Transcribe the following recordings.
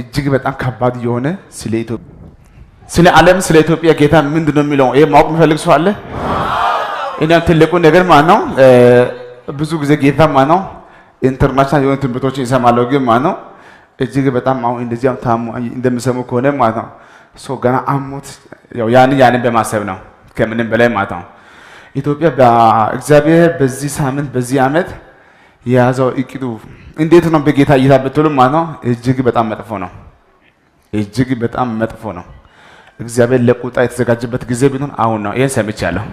እጅግ በጣም ከባድ የሆነ ስለ ኢትዮጵያ ስለ ዓለም ስለ ኢትዮጵያ ጌታ ምንድነው የሚለው ይሄ ማወቅ የሚፈልግ ሰው አለ? እኔ ትልቁ ነገር ማለት ነው ብዙ ጊዜ ጌታ ማለት ነው ኢንተርናሽናል የሆነ ትምህርቶችን ይሰማለሁ ግን ማለት ነው እጅግ በጣም አሁን እንደዚህ ታሙ እንደምሰሙ ከሆነ ማለት ነው ሰው ገና አሞት ያው ያንን በማሰብ ነው ከምንም በላይ ማለት ነው ኢትዮጵያ በእግዚአብሔር በዚህ ሳምንት በዚህ ዓመት የያዘው እቅዱ እንዴት ነው በጌታ እይታ ብትሉ ማለት ነው እጅግ በጣም መጥፎ ነው። እጅግ በጣም መጥፎ ነው። እግዚአብሔር ለቁጣ የተዘጋጀበት ጊዜ ቢሆን አሁን ነው። ይሄን ሰምቻለሁ።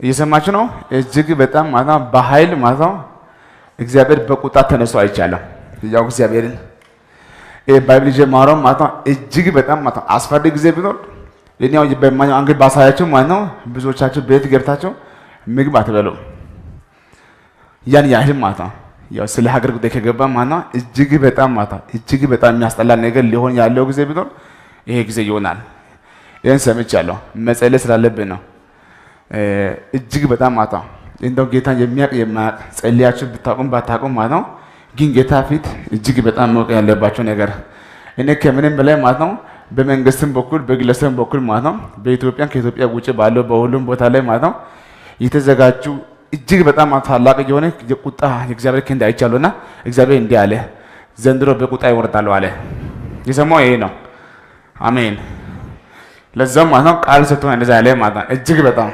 እየሰማችሁ ነው? እጅግ በጣም ማለት ነው በኃይል ማለት ነው እግዚአብሔር በቁጣ ተነስቶ አይቻለሁ። ያው እግዚአብሔርን ባይብል ጀማረው ማለት ነው እጅግ በጣም ማለት ነው አስፈሪ ጊዜ ቢሆን የኛው በማኛው አንግል ባሳያችሁ ማለት ነው ብዙዎቻችሁ ቤት ገብታችሁ ምግብ አትበሉ። ያን ያህል ማለት ነው ያው ስለ ሀገር ጉዳይ ከገባ ማለት ነው እጅግ በጣም ማለት ነው እጅግ በጣም የሚያስጠላ ነገር ሊሆን ያለው ጊዜ ቢሆን ይሄ ጊዜ ይሆናል። ይሄን ሰምቻለሁ። መጸለይ ስላለብን ነው። እጅግ በጣም ማለት ነው እንደው ጌታን የሚያውቅ የማያውቅ ጸልያችሁ ብታቆም ባታቆም ማለት ነው ግን ጌታ ፊት እጅግ በጣም ማወቅ ያለባቸው ነገር እኔ ከምንም በላይ ማለት ነው በመንግስትም በኩል በግለሰብም በኩል ማለት ነው በኢትዮጵያ ከኢትዮጵያ ውጪ ባለው በሁሉም ቦታ ላይ ማለት ነው የተዘጋጁ እጅግ በጣም ታላቅ የሆነ የቁጣ የእግዚአብሔር ክንድ አይቻለውና እግዚአብሔር እንዲህ አለ ዘንድሮ በቁጣ ይወርዳል አለ። የሰማው ይሄ ነው። አሜን። ለዛም ማለት ነው ቃል ሰጥቶ እንደዛ ያለ ማለት ነው እጅግ በጣም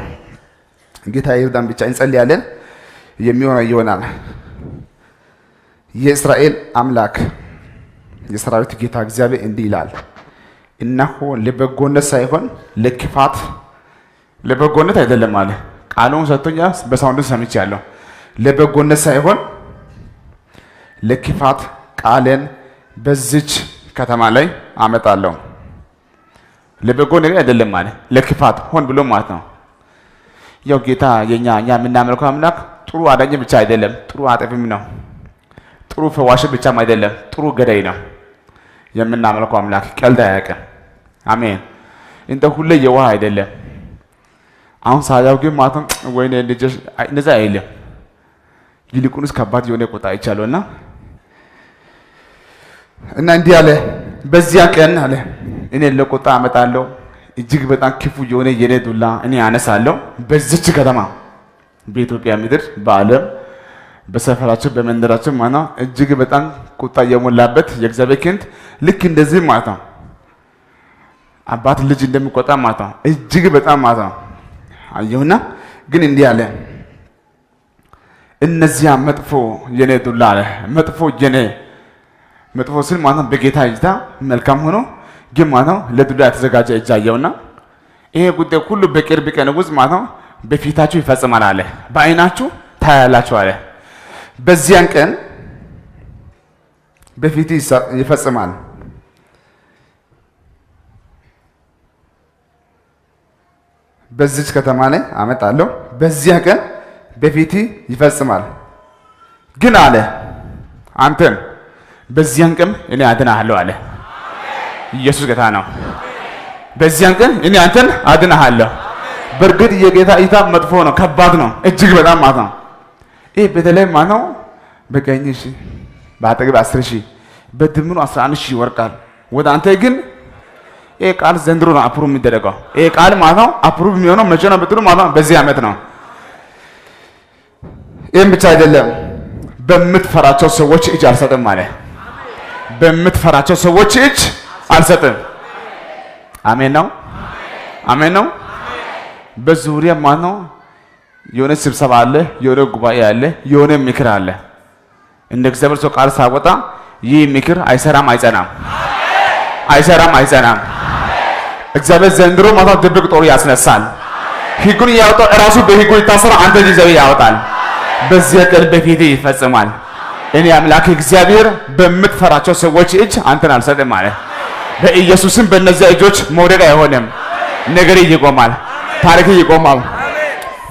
ጌታ ይርዳን ብቻ እንጸልያለን። የሚሆነው ይሆናል። የእስራኤል አምላክ የሰራዊት ጌታ እግዚአብሔር እንዲህ ይላል እነሆ ለበጎነት ሳይሆን ለክፋት ለበጎነት አይደለም አለ። ቃሉን ሰጥቶኛ በሳውንድ ሰምቻለሁ። ለበጎነት ሳይሆን ለክፋት ቃልን በዚች ከተማ ላይ አመጣለሁ። ለበጎ ነገር አይደለም ማለት ለክፋት ሆን ብሎ ማለት ነው። ያው ጌታ እኛ የምናመልከው አምላክ ጥሩ አዳኝ ብቻ አይደለም፣ ጥሩ አጠፊም ነው። ጥሩ ፈዋሽ ብቻም አይደለም፣ ጥሩ ገዳይ ነው። የምናመልከው አምላክ ቀልድ አያውቅም። አሜን። እንደ ሁሌ የዋህ አይደለም። አሁን ሳያው ግን ማለት ነው ወይኔ ልጅሽ እንደዛ አይልም። ይልቁንስ ከባድ የሆነ ቁጣ አይቻለውና እና እንዲህ አለ በዚያ ቀን አለ እኔ ለቁጣ አመጣለሁ እጅግ በጣም ክፉ የሆነ የኔ ዱላ እኔ አነሳለሁ በዚች ከተማ በኢትዮጵያ ምድር በዓለም በሰፈራችን በመንደራችን ማለት ነው እጅግ በጣም ቁጣ የሞላበት የእግዚአብሔር ክንድ ልክ እንደዚህ ማለት ነው አባት ልጅ እንደሚቆጣ ማለት ነው እጅግ በጣም ማለት ነው አየውና ግን እንዲህ አለ እነዚያ መጥፎ የኔ ዱላ አለ መጥፎ ስል ማለት ነው በጌታ እይታ መልካም ሆኖ ግን ማለት ነው ለዱላ የተዘጋጀ እጅ አየውና ይሄ ጉዳይ ሁሉ በቅርብ ቀን ውስጥ ማለት ነው በፊታችሁ ይፈጽማል አለ። በአይናችሁ ታያላችሁ አለ። በዚያን ቀን በፊት ይፈጽማል። በዚች ከተማ ላይ አመጣለሁ በዚያ ቀን በፊት ይፈጽማል። ግን አለ አንተን በዚያን ቀን እኔ አድናለሁ አለ። ኢየሱስ ጌታ ነው። በዚያን ቀን እኔ አንተን አድናለሁ። በርግጥ የጌታ እይታ መጥፎ ነው፣ ከባድ ነው፣ እጅግ በጣም ማለት ነው። ይሄ በተለይ ማለት ነው በቀኝ ሺህ በአጠገብ 10,000 በድምሩ 11,000 ይወርቃል። ወደ አንተ ግን ይሄ ቃል ዘንድሮ ነው አፕሩቭ የሚደረገው። ይሄ ቃል ማለት ነው አፕሩቭ የሚሆነው መቼ ነው ብትሉ ማለት ነው በዚህ ዓመት ነው። ይሄን ብቻ አይደለም በምትፈራቸው ሰዎች እጅ አልሰጥም አለ። በምትፈራቸው ሰዎች እጅ አልሰጥም። አሜን ነው። አሜን ነው። በዙሪያ ማለት ነው የሆነ ስብሰባ አለ፣ የሆነ ጉባኤ አለ፣ የሆነ ምክር አለ። እንደ እግዚአብሔር ሰው ቃል ሳወጣ ይህ ምክር አይሰራም አይጸናም፣ አይሰራም አይጸናም። እግዚአብሔር ዘንድሮ ማለት ድብቅ ጦር ያስነሳል። ሕጉን ያወጣው ራሱ በሕጉ ይታሰራ፣ አንተ ይዘው ያወጣል። በዚያ ቀን በፊት ይፈጽማል። እኔ አምላክ እግዚአብሔር በምትፈራቸው ሰዎች እጅ አንተን አልሰጥም ማለት በኢየሱስም በእነዚያ እጆች መውደቅ አይሆንም። ነገር ይቆማል፣ ታሪክ ይቆማል።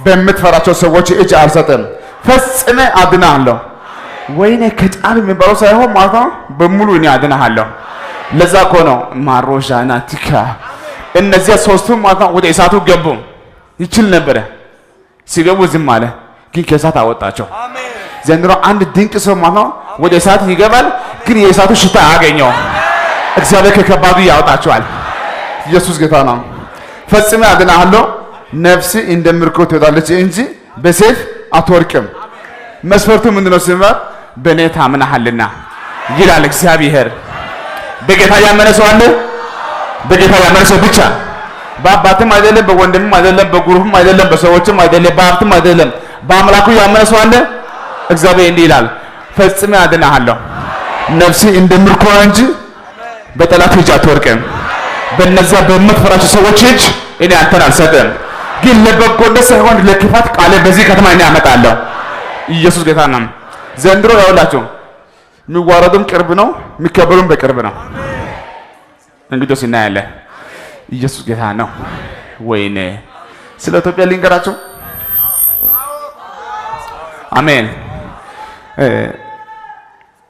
በምትፈራቸው ሰዎች እጅ አልሰጥም፣ ፈጽሜ አድናለሁ። ወይኔ ከጫፍ የሚባለው ሳይሆን ማለት ነው በሙሉ እኔ አድናለሁ። ለዛ እኮ ነው ማሮሻና ቲካ እነዚያ ሶስቱም ማለት ነው ወደ እሳቱ ገቡ። ይችል ነበረ ሲገቡ ዝም አለ፣ ግን ከእሳት አወጣቸው። ዘንድሮ አንድ ድንቅ ሰው ማለት ነው ወደ እሳት ይገባል፣ ግን የእሳቱ ሽታ አያገኘው። እግዚአብሔር ከከባዱ ያወጣቸዋል። ኢየሱስ ጌታ ነው። ፈጽሜ አድናለሁ፣ ነፍስ እንደ ምርኮ ትወጣለች እንጂ በሰይፍ አትወርቅም። መስፈርቱ ምንድነው ሲባል በእኔ ታምናሃልና ይላል እግዚአብሔር። በጌታ ያመነ ሰው አለ። በጌታ ያመነ ሰው ብቻ፣ በአባትም አይደለም፣ በወንድምም አይደለም፣ በጉሩፕም አይደለም፣ በሰዎችም አይደለም፣ በሀብትም አይደለም፣ በአምላኩ ያመነ ሰው አለ። እግዚአብሔር እንዲህ ይላል፣ ፈጽሜ አድናሃለሁ፣ ነፍስ እንደ ምርኮ እንጂ በጠላት እጅ አትወርቅም። በእነዛ በምትፈራቸው ሰዎች እጅ እኔ አንተን አልሰጥም፣ ግን ለበጎነት ሳይሆን ለክፋት ቃል በዚህ ከተማ እኔ አመጣለሁ። ኢየሱስ ጌታ ነው። ዘንድሮ ያውላችሁ የሚዋረዱም ቅርብ ነው፣ የሚከበሩም በቅርብ ነው። እንግዲህ እናያለን። ኢየሱስ ጌታ ነው። ወይኔ ስለ ኢትዮጵያ ልንገራችሁ። አሜን።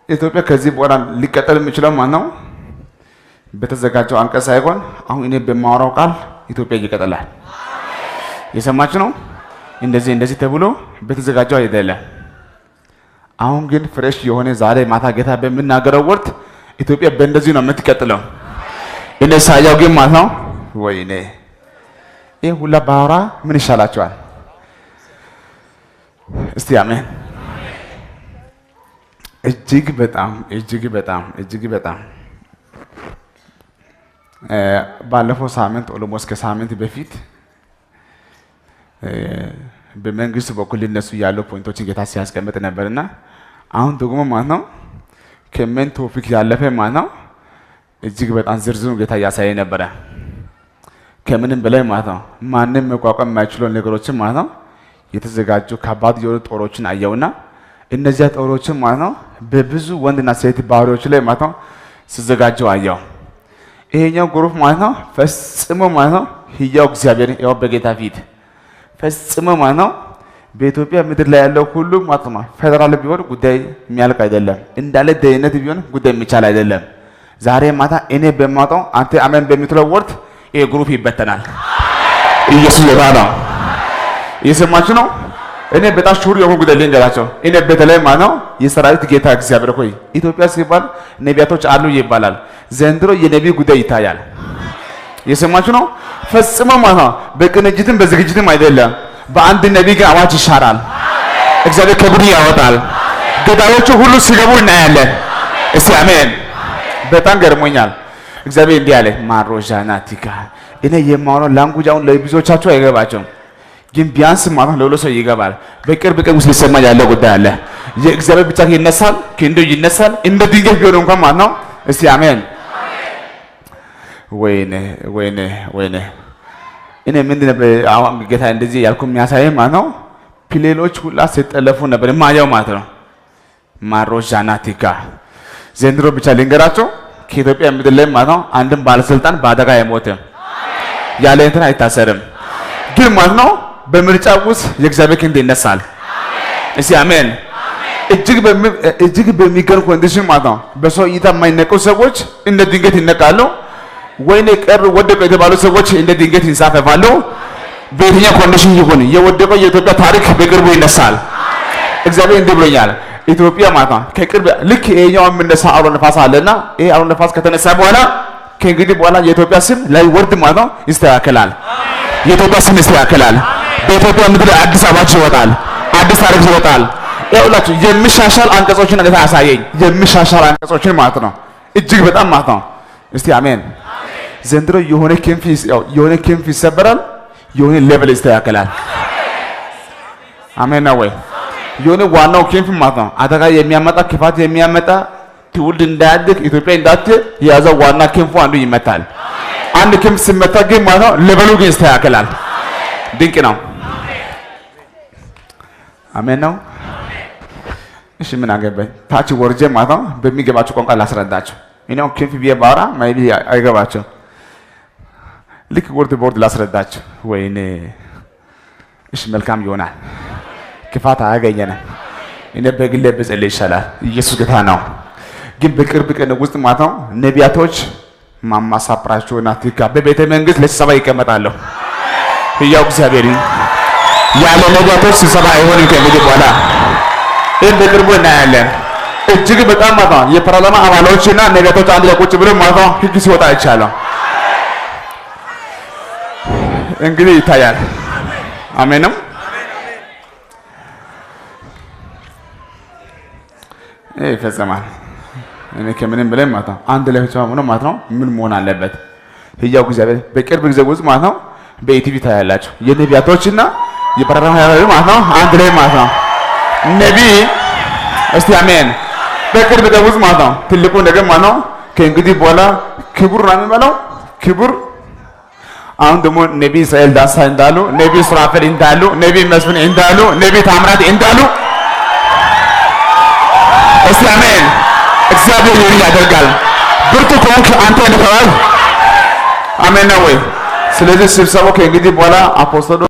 ኢትዮጵያ ከዚህ በኋላ ሊቀጥል የሚችለው ማን ነው? በተዘጋጀው አንቀጽ ሳይሆን አሁን እኔ በማወራው ቃል ኢትዮጵያ ይቀጥላል። የሰማች ነው። እንደዚህ ተብሎ በተዘጋጀው አይደለም። አሁን ግን ፍሬሽ የሆነ ዛሬ ማታ ጌታ በሚናገረው ወርት ኢትዮጵያ በእንደዚህ ነው የምትቀጥለው። እኔ ሳያው ግን ማለት ነው ወይኔ ይሄ ሁላ ባወራ ምን ይሻላችኋል? እስቲ አሜን። እጅግ በጣም ባለፈው ሳምንት ኦሎሞስ ከሳምንት በፊት በመንግስት በኩል ሊነሱ ያለው ፖይንቶችን ጌታ ሲያስቀምጥ ነበርና አሁን ደግሞ ማለት ነው ከሜን ቶፒክ ያለፈ ማለት ነው እጅግ በጣም ዝርዝሩ ጌታ ያሳየ ነበረ። ከምንም በላይ ማለት ነው ማንም መቋቋም የማይችለው ነገሮችን ማለት ነው የተዘጋጁ ከባድ የሆኑ ጦሮችን አየውና እነዚያ ጦሮችን ማለት ነው በብዙ ወንድና ሴት ባሪያዎች ላይ ማለት ነው ሲዘጋጁ አየው። ይሄኛው ግሩፕ ማለት ነው ፈጽሞ ማለት ነው ሕያው እግዚአብሔር ያው በጌታ ፊት ፈጽሞ ማለት ነው በኢትዮጵያ ምድር ላይ ያለው ሁሉ ማለት ነው ፌደራል ቢሆን ጉዳይ የሚያልቅ አይደለም፣ እንዳለ ደህንነት ቢሆን ጉዳይ የሚቻል አይደለም። ዛሬ ማታ እኔ በማውጣው አንተ አሜን በሚትለው ወርት ይሄ ግሩፕ ይበተናል። ኢየሱስ ጌታ ነው። እየሰማችሁ ነው። እኔ በጣም ሹር የሆነ ጉዳይ ልንገራቸው። እኔ በተለይ ማለት ነው የሰራዊት ጌታ እግዚአብሔር ሆይ ኢትዮጵያ ሲባል ነቢያቶች አሉ ይባላል። ዘንድሮ የነቢይ ጉዳይ ይታያል። እየሰማችሁ ነው። ፈጽሞ ማለት ነው በቅንጅትም በዝግጅትም አይደለም፣ በአንድ ነቢይ ግን አዋጅ ይሻራል። እግዚአብሔር ከጉድ ያወጣል። ገዳዮቹ ሁሉ ሲገቡ እናያለን። እስቲ አሜን። በጣም ገርሞኛል። እግዚአብሔር እንዲህ አለ ማሮጃናቲካ እኔ የማወራው ላንጉጅ አሁን ለብዙዎቻችሁ አይገባቸውም፣ ግን ቢያንስ ማለት ነው ለሰው ይገባል። በቅርብ ቀን ውስጥ ሊሰማ ያለው ጉዳይ አለ። የእግዚአብሔር ብቻ ይነሳል፣ ክንዱ ይነሳል። እንደ ድንገት ቢሆን እንኳን ማለት ነው። እስቲ አሜን። ወይኔ እኔ ምንድን ነው አሁን ጌታ እንደዚህ ያልኩ የሚያሳየኝ ማለት ነው ፕሌኖች ሁላ ሲጠለፉ ነበር ማየው ማለት ነው። ማሮጃናቲካ ዘንድሮ ብቻ ልንገራቸው ከኢትዮጵያ ምድር ላይ ማለት ነው አንድም ባለስልጣን በአደጋ አይሞትም፣ ያለ እንትን አይታሰርም። ግን ማለት ነው በምርጫ ውስጥ የእግዚአብሔር ክንድ ይነሳል። እስቲ አሜን። እጅግ በሚገርም ኮንዲሽን ማለት ነው በሰው እይታ የማይነቁ ሰዎች እንደ ድንገት ይነቃሉ። ወይኔ ቀር ወደቀ የተባሉ ሰዎች እንደ ድንገት ይንሳፈፋሉ። በየትኛው ኮንዲሽን ይሁን የወደቀው የኢትዮጵያ ታሪክ በቅርቡ ይነሳል። እግዚአብሔር እንዲህ ብሎኛል። ኢትዮጵያ ማለት ነው ከቅርብ ልክ ይሄኛው የምነሳ አውሎ ነፋስ አለና ይሄ አውሎ ነፋስ ከተነሳ በኋላ ከእንግዲህ በኋላ የኢትዮጵያ ስም ላይ ወርድ ማለት ነው ይስተካከላል። የኢትዮጵያ ስም ይስተካከላል። በኢትዮጵያ ምድር አዲስ አበባ ይወጣል፣ አዲስ ታሪክ ይወጣል። ይኸውላችሁ የሚሻሻል አንቀጾችን ጌታ ያሳየኝ። የሚሻሻል አንቀጾችን ማለት ነው እጅግ በጣም ማለት ነው። እስቲ አሜን። ዘንድሮ የሆነ ክንፍ ይሰበራል፣ የሆነ ሌቭል ይስተካከላል። አሜን ነው ወይ? የሆነ ዋናው ክንፍ ማለት ነው አደጋ የሚያመጣ ክፋት የሚያመጣ ትውልድ እንዳያድግ ኢትዮጵያ እንዳትል የያዘው ዋና ክንፉ አንዱ ይመታል። አንድ ክንፍ ሲመታ ግን ማለት ነው ሌቭሉ ግን ይስተካከላል። ድንቅ ነው። አሜን ነው። እሺ ምን አገባኝ ታች ወርጄ ማለት ነው በሚገባችሁ ቋንቋ ላስረዳችሁ። እኔው ክንፍ ቢየ ባራ ማይቢ አይገባችሁ። ልክ ወርድ ቦርድ ላስረዳችሁ። ወይኔ እሺ መልካም ይሆናል። ክፋት አያገኘንም። እኔ በግሌ ብጸልይ ይሻላል። ኢየሱስ ጌታ ነው። ግን በቅርብ ቀን ውስጥ ማለት ነው ነቢያቶች ማማሳፕራቸውና ትካ በቤተ መንግስት ለስብሰባ ይቀመጣሉ። ሕያው እግዚአብሔር ያለ ነቢያቶች ስብሰባ አይሆንም ከእንግዲህ በኋላ። ይሄን በቅርቡ እናያለን። እጅግ በጣም ማለት የፓርላማ አባሎችና ነቢያቶች አንድ ላይ ቁጭ ብለው ማለት ህግ ሲወጣ አይቻለሁ። እንግዲህ ይታያል። አሜን ነው። ይፈጸማል። እኔ ከምንም በላይ ማለት ነው አንድ ላይ ብቻ ሆኖ ማለት ነው ምን መሆን አለበት? ህያው እግዚአብሔር በቅርብ ጊዜ ውስጥ ማለት ነው በኢቲቪ ታያላችሁ። የነቢያቶችና የፓርላማ ማለት ነው አንድ ላይ ማለት ነው ነቢይ እስቲ አሜን። በቅርብ ጊዜ ውስጥ ማለት ነው ትልቁ ነገር ማለት ነው ከእንግዲህ በኋላ ክቡር ነው የሚባለው ክቡር። አሁን ደግሞ ነቢይ እስራኤል ዳሳ እንዳሉ፣ ነቢይ ሱራፌል እንዳሉ፣ ነቢይ መስፍን እንዳሉ፣ ነቢይ ታምራት እንዳሉ እስቲ አሜን። እግዚአብሔር ይህን ያደርጋል። ብርቱ ከሆንክ አንተ እንደተባል አሜን ነው ወይ? ስለዚህ ስብሰባው ከእንግዲህ በኋላ አፖስቶሎ